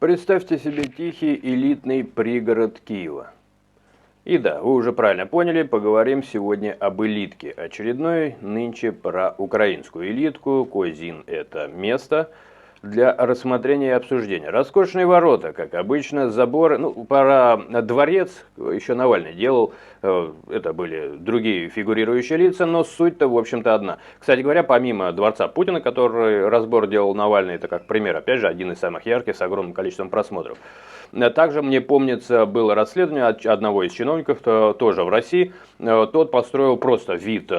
Представьте себе тихий элитный пригород Киева. И да, вы уже правильно поняли, поговорим сегодня об элитке. Очередной нынче про украинскую элитку. Козин – это место для рассмотрения и обсуждения. Роскошные ворота, как обычно, заборы. Про дворец еще Навальный делал. Это были другие фигурирующие лица, но суть-то, в общем-то, одна. Кстати говоря, помимо дворца Путина, который разбор делал Навальный, это как пример, опять же, один из самых ярких, с огромным количеством просмотров. Также, мне помнится, было расследование одного из чиновников, тоже в России. Тот построил просто вид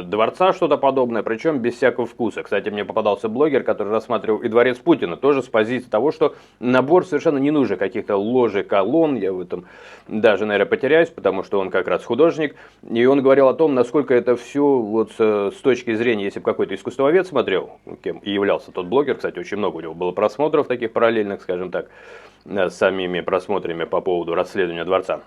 дворца, что-то подобное, причем без всякого вкуса. Кстати, мне попадался блогер, который рассматривал и дворец Путина, тоже с позиции того, что набор совершенно не нужен, каких-то ложей, колонн. Я в этом даже, наверное, потеряюсь, потому что он как раз художник. И он говорил о том, насколько это все вот с точки зрения, если бы какой-то искусствовед смотрел, кем и являлся тот блогер, кстати, очень много у него было просмотров таких параллельных, скажем так, с самими просмотрами по поводу расследования дворца.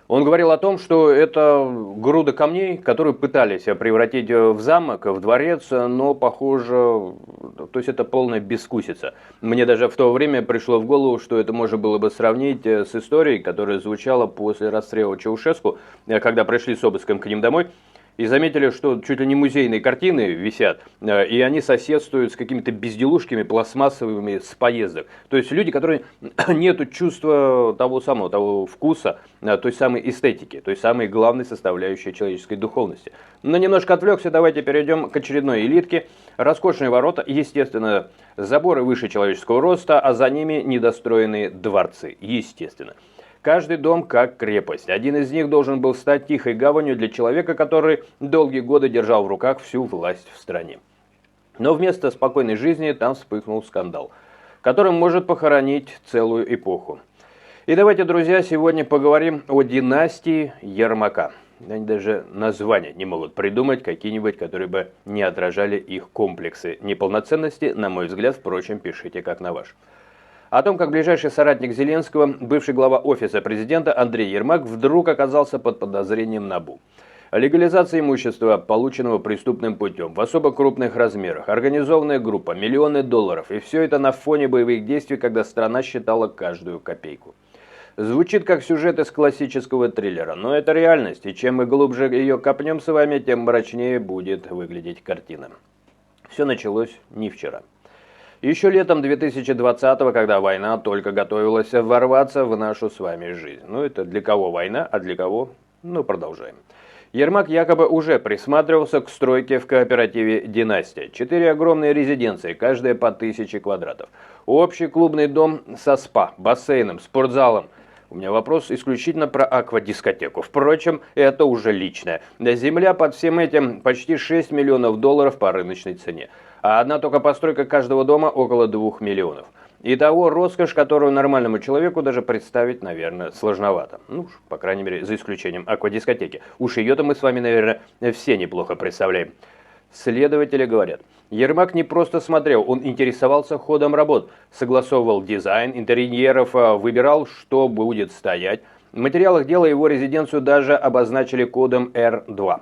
Он говорил о том, что это груда камней, которые пытались превратить в замок, в дворец, но, похоже, то есть это полная безвкусица. Мне даже в то время пришло в голову, что это можно было бы сравнить с историей, которая звучала после расстрела Чаушеску, когда пришли с обыском к ним домой. И заметили, что чуть ли не музейные картины висят, и они соседствуют с какими-то безделушками пластмассовыми с поездок. То есть люди, которые нету чувства того вкуса, той самой эстетики, той самой главной составляющей человеческой духовности. Но немножко отвлекся, давайте перейдем к очередной элитке. Роскошные ворота, естественно, заборы выше человеческого роста, а за ними недостроенные дворцы, естественно. Каждый дом как крепость. Один из них должен был стать тихой гаванью для человека, который долгие годы держал в руках всю власть в стране. Но вместо спокойной жизни там вспыхнул скандал, который может похоронить целую эпоху. И давайте, друзья, сегодня поговорим о династии Ермака. Они даже названия не могут придумать какие-нибудь, которые бы не отражали их комплексы неполноценности. На мой взгляд, впрочем, пишите как на ваш. О том, как ближайший соратник Зеленского, бывший глава офиса президента Андрей Ермак, вдруг оказался под подозрением НАБУ. Легализация имущества, полученного преступным путем, в особо крупных размерах, организованная группа, миллионы долларов, и все это на фоне боевых действий, когда страна считала каждую копейку. Звучит как сюжет из классического триллера, но это реальность, и чем мы глубже ее копнем с вами, тем мрачнее будет выглядеть картина. Все началось не вчера. Еще летом 2020-го, когда война только готовилась ворваться в нашу с вами жизнь. Это для кого война, а для кого? Продолжаем. Ермак якобы уже присматривался к стройке в кооперативе «Династия». 4 огромные резиденции, каждая по 1000 квадратов. Общий клубный дом со спа, бассейном, спортзалом. У меня вопрос исключительно про аквадискотеку. Впрочем, это уже личное. Земля под всем этим почти 6 миллионов долларов по рыночной цене. А одна только постройка каждого дома около 2 миллионов. Итого роскошь, которую нормальному человеку даже представить, наверное, сложновато. По крайней мере, за исключением аквадискотеки. Уж ее-то мы с вами, наверное, все неплохо представляем. Следователи говорят, Ермак не просто смотрел, он интересовался ходом работ, согласовывал дизайн интерьеров, выбирал, что будет стоять. В материалах дела его резиденцию даже обозначили кодом R2,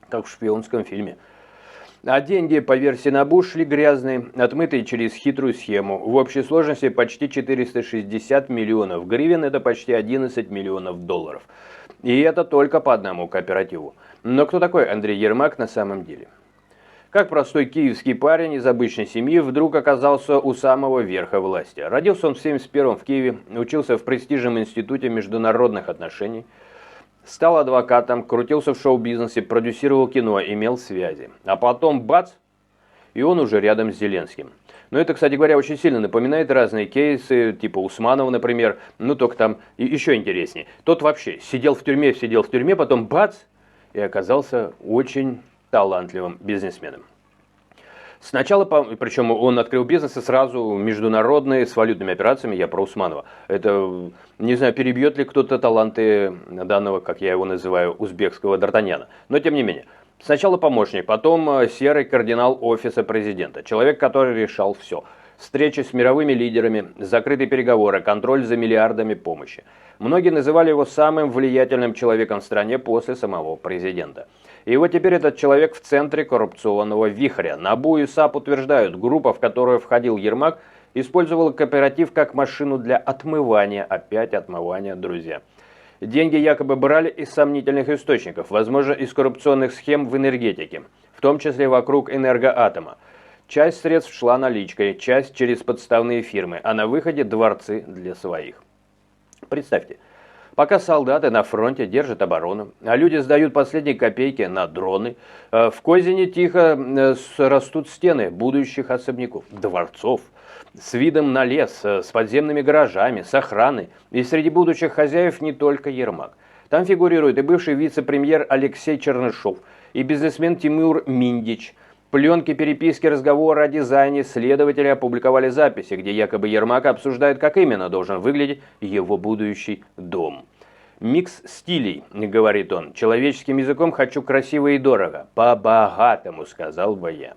как в шпионском фильме. А деньги, по версии НАБУ, шли грязные, отмытые через хитрую схему. В общей сложности почти 460 миллионов гривен, это почти 11 миллионов долларов. И это только по одному кооперативу. Но кто такой Андрей Ермак на самом деле? Как простой киевский парень из обычной семьи вдруг оказался у самого верха власти. Родился он в 1971-м в Киеве, учился в престижном институте международных отношений. Стал адвокатом, крутился в шоу-бизнесе, продюсировал кино, имел связи. А потом бац, и он уже рядом с Зеленским. Это, кстати говоря, очень сильно напоминает разные кейсы, типа Усманова, например. Только там еще интереснее. Тот вообще сидел в тюрьме, потом бац, и оказался очень талантливым бизнесменом. Сначала, причем он открыл бизнес и сразу международные, с валютными операциями, я про Усманова. Это, не знаю, перебьет ли кто-то таланты данного, как я его называю, узбекского Д'Артаньяна. Но тем не менее. Сначала помощник, потом серый кардинал офиса президента. Человек, который решал все. Встречи с мировыми лидерами, закрытые переговоры, контроль за миллиардами помощи. Многие называли его самым влиятельным человеком в стране после самого президента. И вот теперь этот человек в центре коррупционного вихря. НАБУ и САП утверждают, группа, в которую входил Ермак, использовала кооператив как машину для отмывания. Опять отмывания, друзья. Деньги якобы брали из сомнительных источников, возможно, из коррупционных схем в энергетике, в том числе вокруг Энергоатома. Часть средств шла наличкой, часть через подставные фирмы, а на выходе дворцы для своих. Представьте, пока солдаты на фронте держат оборону, а люди сдают последние копейки на дроны, в Козине тихо растут стены будущих особняков, дворцов, с видом на лес, с подземными гаражами, с охраной. И среди будущих хозяев не только Ермак. Там фигурирует и бывший вице-премьер Алексей Чернышов, и бизнесмен Тимур Миндич. Пленки, переписки, разговоры о дизайне следователи опубликовали записи, где якобы Ермак обсуждает, как именно должен выглядеть его будущий дом. «Микс стилей», — говорит он, — «человеческим языком хочу красиво и дорого, по-богатому», — сказал бы я.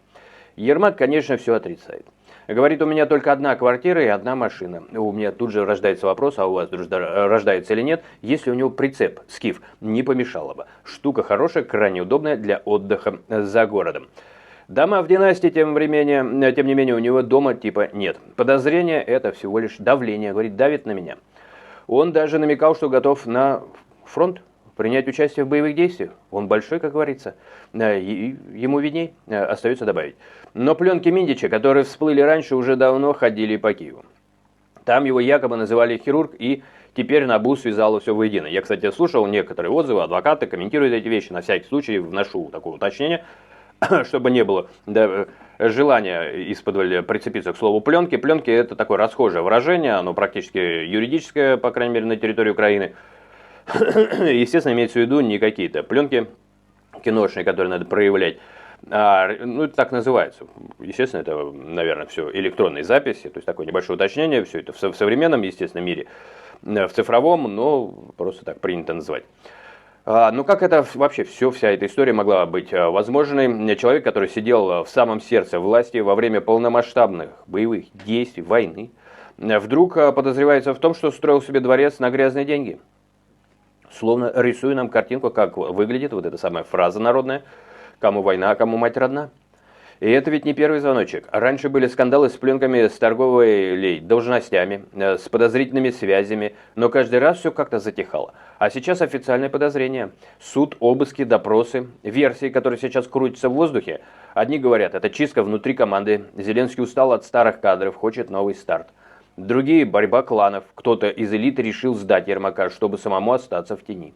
Ермак, конечно, все отрицает. Говорит, у меня только одна квартира и одна машина. У меня тут же рождается вопрос, а у вас рождается или нет, если у него прицеп, скиф, не помешало бы. Штука хорошая, крайне удобная для отдыха за городом. Дома в династии, тем не менее, у него дома типа нет. Подозрение — это всего лишь давление, говорит, давит на меня. Он даже намекал, что готов на фронт принять участие в боевых действиях. Он большой, как говорится. Ему видней, остается добавить. Но пленки Миндича, которые всплыли раньше, уже давно ходили по Киеву. Там его якобы называли хирург, и теперь НАБУ связало все воедино. Я, кстати, слушал некоторые отзывы, адвокаты комментируют эти вещи. На всякий случай вношу такое уточнение, чтобы не было желания из-под прицепиться к слову пленки. Пленки — это такое расхожее выражение, оно практически юридическое, по крайней мере, на территории Украины. Естественно, имеется в виду не какие-то пленки киношные, которые надо проявлять. Ну, это так называется. Естественно, это, наверное, все электронные записи, то есть такое небольшое уточнение, все это в современном, естественно, мире, в цифровом, но просто так принято называть. Ну, как это вообще вся эта история могла быть возможной? Человек, который сидел в самом сердце власти во время полномасштабных боевых действий, войны, вдруг подозревается в том, что строил себе дворец на грязные деньги. Словно рисуя нам картинку, как выглядит вот эта самая фраза народная: «Кому война, а кому мать родна». И это ведь не первый звоночек. Раньше были скандалы с пленками, с торговыми должностями, с подозрительными связями, но каждый раз все как-то затихало. А сейчас официальное подозрение. Суд, обыски, допросы, версии, которые сейчас крутятся в воздухе. Одни говорят, это чистка внутри команды, Зеленский устал от старых кадров, хочет новый старт. Другие – борьба кланов, кто-то из элиты решил сдать Ермака, чтобы самому остаться в тени.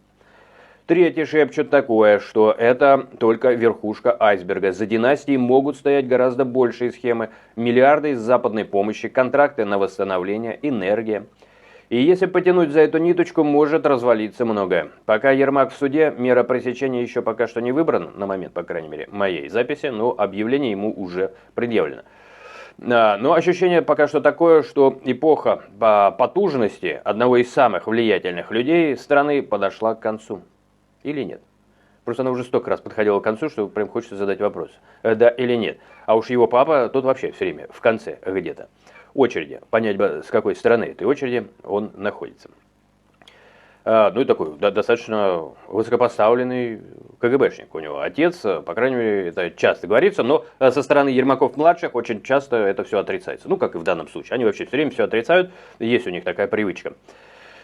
Третьи шепчут такое, что это только верхушка айсберга. За династией могут стоять гораздо большие схемы, миллиарды из западной помощи, контракты на восстановление, энергия. И если потянуть за эту ниточку, может развалиться многое. Пока Ермак в суде, мера пресечения еще пока что не выбрана, на момент, по крайней мере, моей записи, но объявление ему уже предъявлено. Но ощущение пока что такое, что эпоха потужности одного из самых влиятельных людей страны подошла к концу. Или нет? Просто она уже столько раз подходила к концу, что прям хочется задать вопрос. Да или нет? А уж его папа тут вообще все время в конце где-то. Очереди. Понять бы, с какой стороны этой очереди он находится. Ну и такой достаточно высокопоставленный КГБшник у него. Отец, по крайней мере, это часто говорится, но со стороны Ермаков-младших очень часто это все отрицается. Ну, как и в данном случае. Они вообще все время все отрицают, есть у них такая привычка.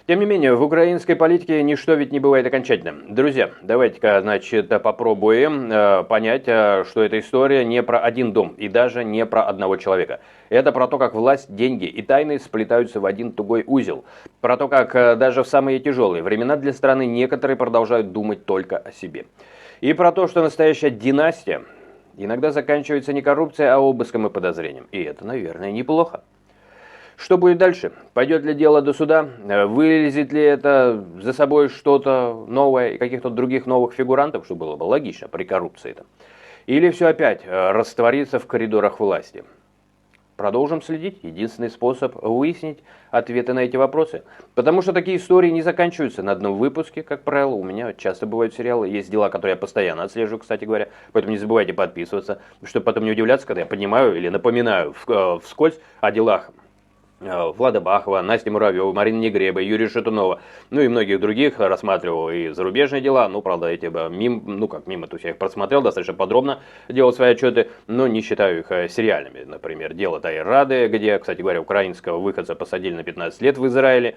Тем не менее, в украинской политике ничто ведь не бывает окончательным. Друзья, давайте-ка, значит, попробуем понять, что эта история не про один дом и даже не про одного человека. Это про то, как власть, деньги и тайны сплетаются в один тугой узел. Про то, как даже в самые тяжелые времена для страны некоторые продолжают думать только о себе. И про то, что настоящая династия иногда заканчивается не коррупцией, а обыском и подозрением. И это, наверное, неплохо. Что будет дальше? Пойдет ли дело до суда? Вылезет ли это за собой что-то новое и каких-то других новых фигурантов, что было бы логично при коррупции-то? Или все опять растворится в коридорах власти? Продолжим следить. Единственный способ выяснить ответы на эти вопросы. Потому что такие истории не заканчиваются на одном выпуске, как правило. У меня часто бывают сериалы. Есть дела, которые я постоянно отслеживаю, кстати говоря. Поэтому не забывайте подписываться, чтобы потом не удивляться, когда я понимаю или напоминаю вскользь о делах, Влада Бахова, Настя Муравьева, Марина Негреба, Юрия Шатунова, ну и многих других рассматривал и зарубежные дела. Ну, правда, эти мимо, то есть я их просмотрел достаточно подробно, делал свои отчеты, но не считаю их сериальными. Например, дело Таир Рады, где, кстати говоря, украинского выходца посадили на 15 лет в Израиле.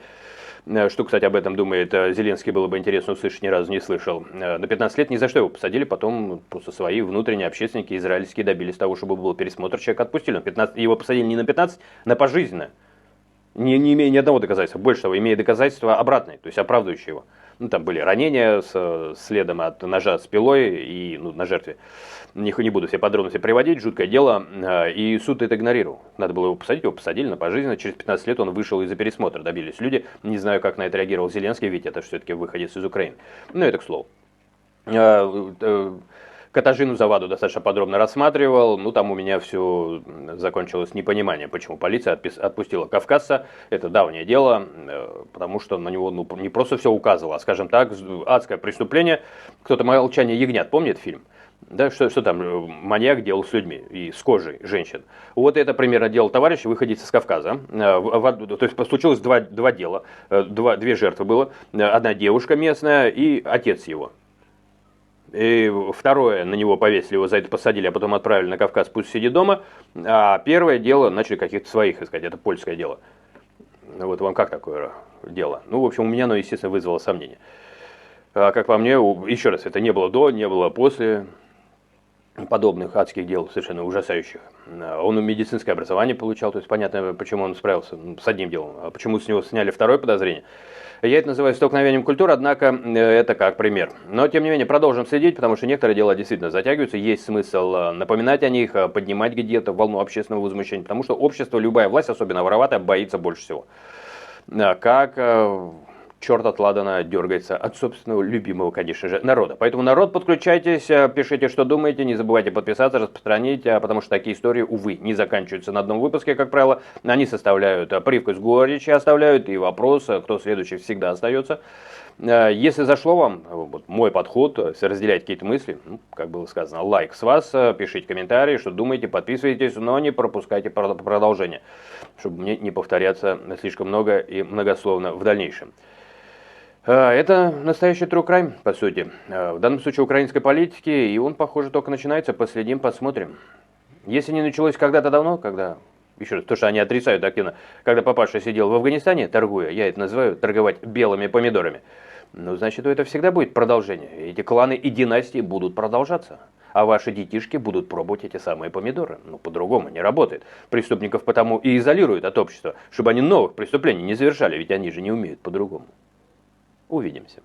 Что, кстати, об этом думает Зеленский, было бы интересно услышать, ни разу не слышал. На 15 лет ни за что его посадили, потом просто свои внутренние общественники израильские добились того, чтобы был пересмотр, человека отпустили. Его посадили не на 15, на пожизненно. Не имея ни одного доказательства, больше того, имея доказательства обратные, то есть оправдывающие его. Ну, там были ранения с следом от ножа с пилой и на жертве. Не буду все подробности приводить, жуткое дело. И суд это игнорировал. Надо было его посадили на пожизненно. Через 15 лет он вышел из-за пересмотра, добились люди. Не знаю, как на это реагировал Зеленский, ведь это все-таки выходец из Украины. Но это к слову. Катажину Заваду достаточно подробно рассматривал. Ну, там у меня все закончилось непониманием, почему полиция отпустила кавказца. Это давнее дело, потому что на него не просто все указывало, а, скажем так, адское преступление. Кто-то «Молчание ягнят», помнит фильм? Да, что там маньяк делал с людьми и с кожей женщин. Вот это примерно делал товарищ, выходец из Кавказа. То есть случилось два дела, две жертвы было. Одна девушка местная и отец его. И второе, на него повесили, его за это посадили, а потом отправили на Кавказ, пусть сидит дома. А первое дело начали каких-то своих искать, это польское дело. Вот вам как такое дело? Ну, в общем, у меня оно, естественно, вызвало сомнения. А как по мне, еще раз, это не было до, не было после подобных адских дел, совершенно ужасающих. Он медицинское образование получал, то есть понятно, почему он справился с одним делом, а почему с него сняли второе подозрение. Я это называю столкновением культур, однако это как пример. Но, тем не менее, продолжим следить, потому что некоторые дела действительно затягиваются, есть смысл напоминать о них, поднимать где-то волну общественного возмущения, потому что общество, любая власть, особенно вороватая, боится больше всего. Как черт от ладана дергается от собственного любимого, конечно же, народа. Поэтому, народ, подключайтесь, пишите, что думаете, не забывайте подписаться, распространить, потому что такие истории, увы, не заканчиваются на одном выпуске, как правило. Они составляют привкус горечи, оставляют, и вопрос, кто следующий, всегда остается. Если зашло вам вот мой подход, разделять какие-то мысли, как было сказано, лайк с вас, пишите комментарии, что думаете, подписывайтесь, но не пропускайте продолжение, чтобы мне не повторяться слишком много и многословно в дальнейшем. Это настоящий true crime, по сути. В данном случае украинской политики, и он, похоже, только начинается. Последим, посмотрим. Если не началось когда-то давно, когда, еще раз, то, что они отрицают активно, когда папаша сидел в Афганистане, торгуя, я это называю торговать белыми помидорами, ну, значит, это всегда будет продолжение. Эти кланы и династии будут продолжаться. А ваши детишки будут пробовать эти самые помидоры. Ну, по-другому не работает. Преступников потому и изолируют от общества, чтобы они новых преступлений не совершали, ведь они же не умеют по-другому. Увидимся.